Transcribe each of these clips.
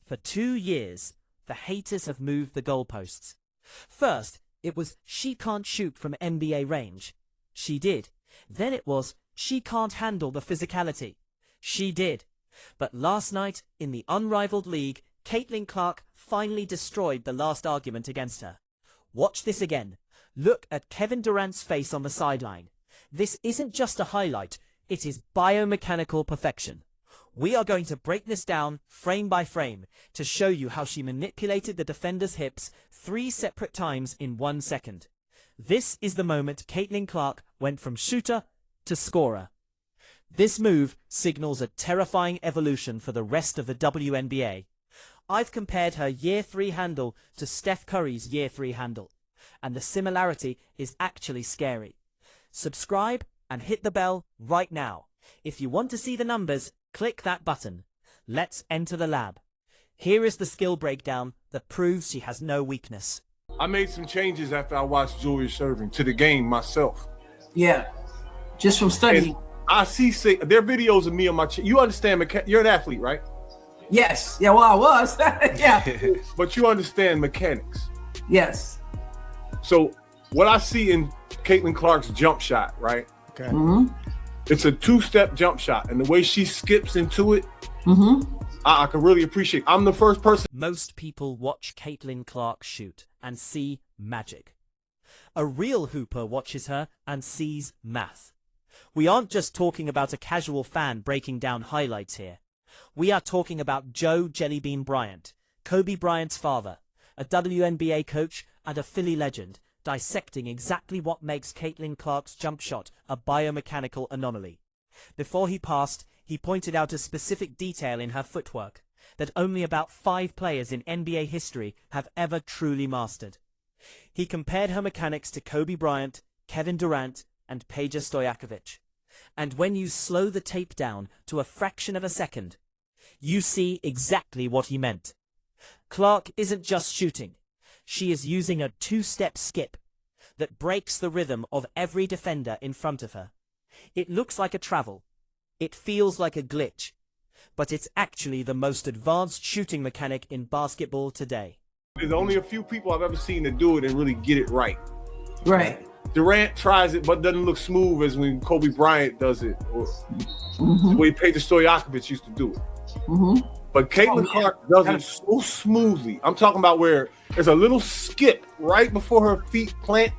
For 2 years, the haters have moved the goalposts. First, it was she can't shoot from NBA range. She did. Then it was she can't handle the physicality. She did. But last night, in the Unrivaled League, Caitlin Clark finally destroyed the last argument against her. Watch this again. Look at Kevin Durant's face on the sideline. This isn't just a highlight, it is biomechanical perfection. We are going to break this down frame by frame to show you how she manipulated the defender's hips 3 separate times in 1 second. This is the moment Caitlin Clark went from shooter to scorer. This move signals a terrifying evolution for the rest of the WNBA. I've compared her Year 3 handle to Steph Curry's Year 3 handle, and the similarity is actually scary. Subscribe and hit the bell right now. If you want to see the numbers, click that button. Let's enter the lab. Here is the skill breakdown that proves she has no weakness. I made some changes after I watched Julia serving to the game myself. Yeah, just from studying. And I see there are videos of me on my you understand, you're an athlete, right? Yes. Yeah, well, I was. Yeah. But you understand mechanics. Yes. So what I see in Caitlin Clark's jump shot, right? Okay. Mm-hmm. It's a 2-step jump shot, and the way she skips into it, I can really appreciate. I'm the first person. Most people watch Caitlin Clark shoot and see magic. A real hooper watches her and sees math. We aren't just talking about a casual fan breaking down highlights here. We are talking about Joe Jellybean Bryant, Kobe Bryant's father, a WNBA coach and a Philly legend, dissecting exactly what makes Caitlin Clark's jump shot a biomechanical anomaly. Before he passed, he pointed out a specific detail in her footwork that only about 5 players in NBA history have ever truly mastered. He compared her mechanics to Kobe Bryant, Kevin Durant, and Peja Stojakovic. And when you slow the tape down to a fraction of a second, you see exactly what he meant. Clark isn't just shooting. She is using a 2-step skip that breaks the rhythm of every defender in front of her. It looks like a travel. It feels like a glitch. But it's actually the most advanced shooting mechanic in basketball today. There's only a few people I've ever seen that do it and really get it right. Right. Durant tries it, but doesn't look smooth as when Kobe Bryant does it, or the way Peja Stojakovic used to do it. But Caitlin Clark does it so smoothly. I'm talking about where there's a little skip right before her feet plant.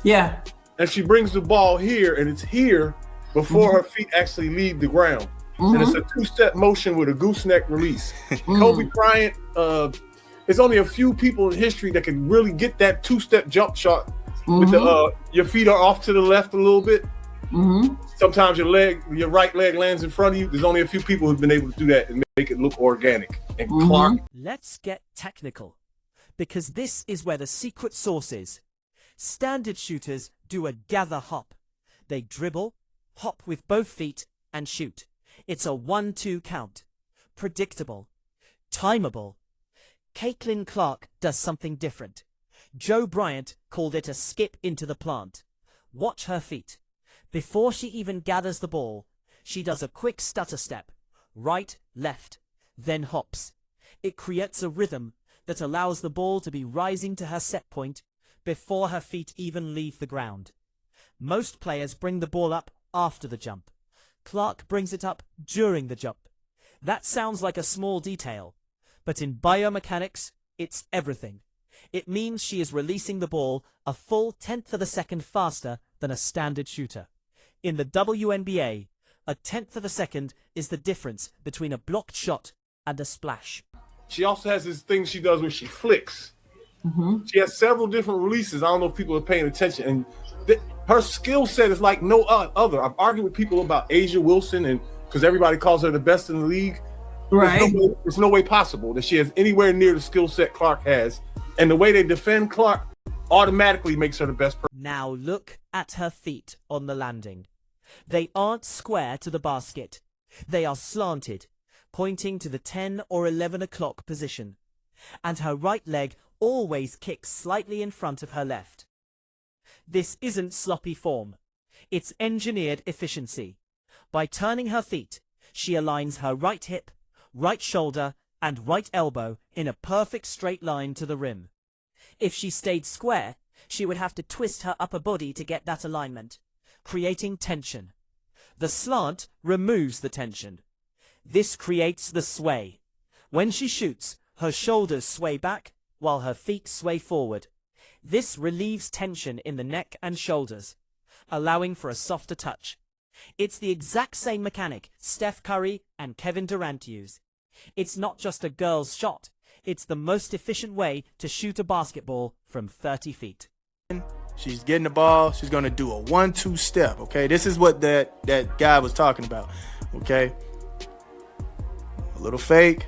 Yeah. And she brings the ball here, and it's here before her feet actually leave the ground. And it's a 2-step motion with a gooseneck release. Kobe Bryant, there's only a few people in history that can really get that 2-step jump shot with the your feet are off to the left a little bit. Sometimes your right leg lands in front of you. There's only a few people who've been able to do that and make it look organic. And Clark. Let's get technical, because this is where the secret sauce is. Standard shooters do a gather hop. They dribble, hop with both feet, and shoot. It's a 1-2 count. Predictable. Timeable. Caitlin Clark does something different. Joe Bryant called it a skip into the plant. Watch her feet. Before she even gathers the ball, she does a quick stutter step. Right, left, then hops. It creates a rhythm that allows the ball to be rising to her set point before her feet even leave the ground. Most players bring the ball up after the jump. Clark brings it up during the jump. That sounds like a small detail, but in biomechanics, it's everything. It means she is releasing the ball a full 1/10 of a second faster than a standard shooter. In the WNBA, a 1/10 of a second is the difference between a blocked shot and a splash. She also has this thing she does when she flicks. She has several different releases. I don't know if people are paying attention. And her skill set is like no other. I've argued with people about Asia Wilson, and because everybody calls her the best in the league. Right. There's no way possible that she has anywhere near the skill set Clark has. And the way they defend Clark automatically makes her the best person. Now look at her feet on the landing. They aren't square to the basket. They are slanted, pointing to the 10 or 11 o'clock position. And her right leg always kicks slightly in front of her left. This isn't sloppy form. It's engineered efficiency. By turning her feet, she aligns her right hip, right shoulder, and right elbow in a perfect straight line to the rim. If she stayed square, she would have to twist her upper body to get that alignment, creating tension. The slant removes the tension. This creates the sway. When she shoots, her shoulders sway back while her feet sway forward. This relieves tension in the neck and shoulders, allowing for a softer touch. It's the exact same mechanic Steph Curry and Kevin Durant use. It's not just a girl's shot. It's the most efficient way to shoot a basketball from 30 feet. She's getting the ball. She's going to do a 1-2 step, okay? This is what that guy was talking about, okay? A little fake,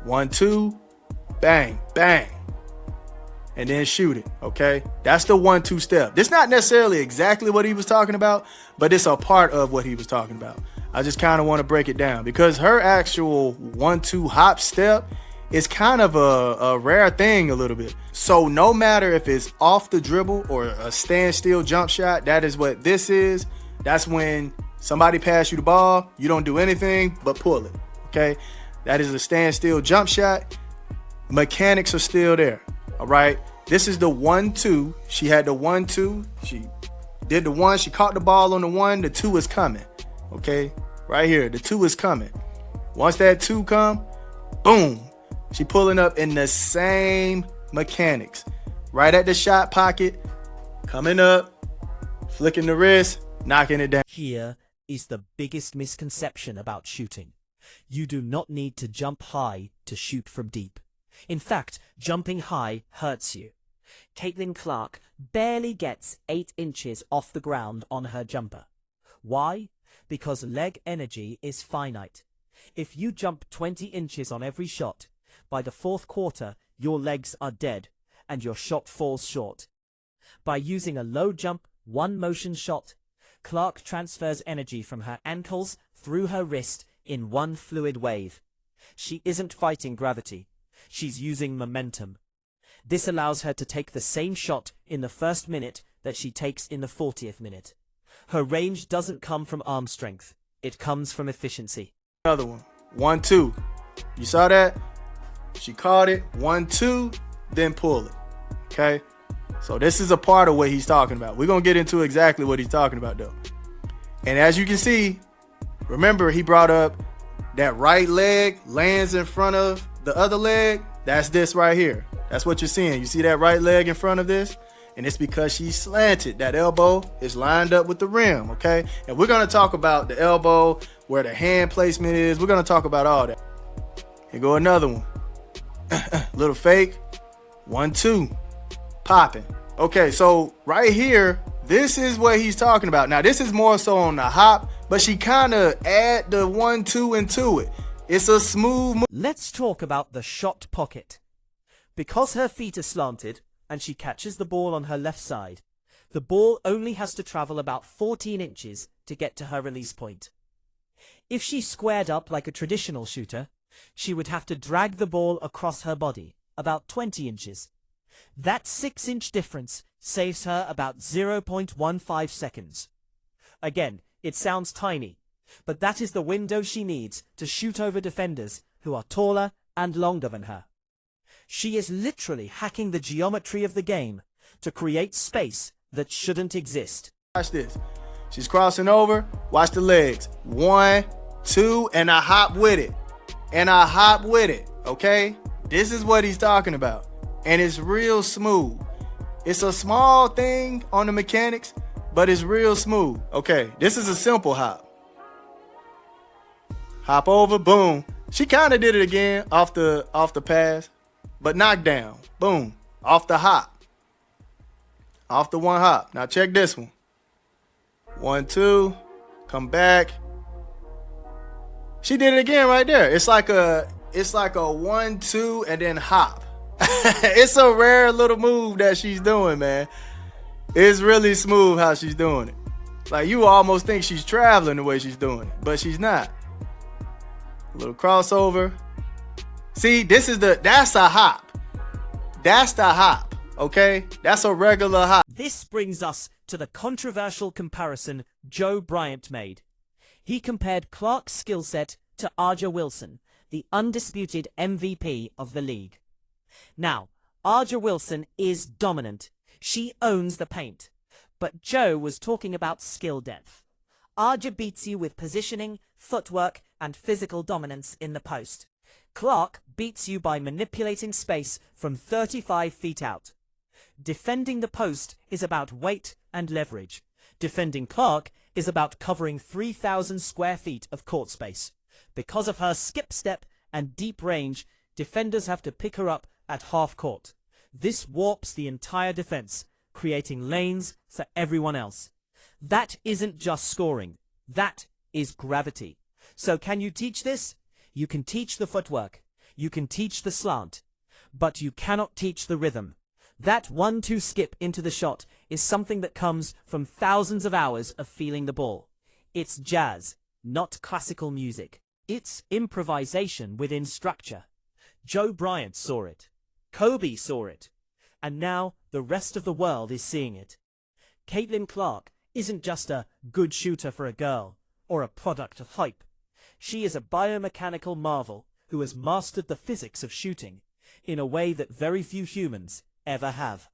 1-2, bang, bang, and then shoot it, okay? That's the 1-2 step. This is not necessarily exactly what he was talking about, but it's a part of what he was talking about. I just kind of want to break it down because her actual 1-2 hop step is kind of a rare thing a little bit. So no matter if it's off the dribble or a standstill jump shot, that is what this is. That's when somebody pass you the ball, you don't do anything but pull it, okay? That is a standstill jump shot. Mechanics are still there, all right? This is the 1-2. She had the 1-2. She did the 1. She caught the ball on the 1. The 2 is coming, okay? Right here, the 2 is coming. Once that 2 come, boom. She pulling up in the same mechanics. Right at the shot pocket, coming up, flicking the wrist, knocking it down. Here is the biggest misconception about shooting. You do not need to jump high to shoot from deep. In fact, jumping high hurts you. Caitlin Clark barely gets 8 inches off the ground on her jumper. Why? Because leg energy is finite. If you jump 20 inches on every shot, by the 4th quarter, your legs are dead and your shot falls short. By using a low jump, one motion shot, Clark transfers energy from her ankles through her wrist in one fluid wave. She isn't fighting gravity. She's using momentum. This allows her to take the same shot in the first minute that she takes in the 40th minute. Her range doesn't come from arm strength. It comes from efficiency. Another one. 1-2. You saw that? She caught it, 1-2, then pull it, okay? So this is a part of what he's talking about. We're going to get into exactly what he's talking about, though. And as you can see, remember he brought up that right leg lands in front of the other leg. That's this right here. That's what you're seeing. You see that right leg in front of this? And it's because she's slanted. That elbow is lined up with the rim, okay? And we're going to talk about the elbow, where the hand placement is. We're going to talk about all that. Here go another one. Little fake, 1-2, popping. Okay, so right here, this is what he's talking about. Now, this is more so on the hop, but she kind of add the 1-2 into it. It's a smooth move. Let's talk about the shot pocket. Because her feet are slanted and she catches the ball on her left side, the ball only has to travel about 14 inches to get to her release point. If she squared up like a traditional shooter, she would have to drag the ball across her body, about 20 inches. That 6-inch difference saves her about 0.15 seconds. Again, it sounds tiny, but that is the window she needs to shoot over defenders who are taller and longer than her. She is literally hacking the geometry of the game to create space that shouldn't exist. Watch this. She's crossing over. Watch the legs. 1, 2, and I hop with it. And I hop with it, okay? This is what he's talking about. And it's real smooth. It's a small thing on the mechanics, but it's real smooth. Okay, this is a simple hop. Hop over, boom. She kind of did it again off the pass, but knockdown, boom, off the hop. Off the one hop. Now check this one. 1-2, come back. She did it again right there. It's like a 1-2 and then hop. It's a rare little move that she's doing, man. It's really smooth how she's doing it. Like you almost think she's traveling the way she's doing it, but she's not. A little crossover. See, that's a hop. That's the hop, okay? That's a regular hop. This brings us to the controversial comparison Joe Bryant made. He compared Clark's skill set to Aja Wilson, the undisputed MVP of the league. Now, A'ja Wilson is dominant. She owns the paint. But Joe was talking about skill depth. A'ja beats you with positioning, footwork, and physical dominance in the post. Clark beats you by manipulating space from 35 feet out. Defending the post is about weight and leverage. Defending Clark is about covering 3,000 square feet of court space. Because of her skip step and deep range, defenders have to pick her up at half court. This warps the entire defense, creating lanes for everyone else. That isn't just scoring. That is gravity. So can you teach this? You can teach the footwork. You can teach the slant. But you cannot teach the rhythm. That 1-2 skip into the shot is something that comes from thousands of hours of feeling the ball. It's jazz, not classical music. It's improvisation within structure. Joe Bryant saw it. Kobe saw it. And now the rest of the world is seeing it. Caitlin Clark isn't just a good shooter for a girl or a product of hype. She is a biomechanical marvel who has mastered the physics of shooting in a way that very few humans ever have.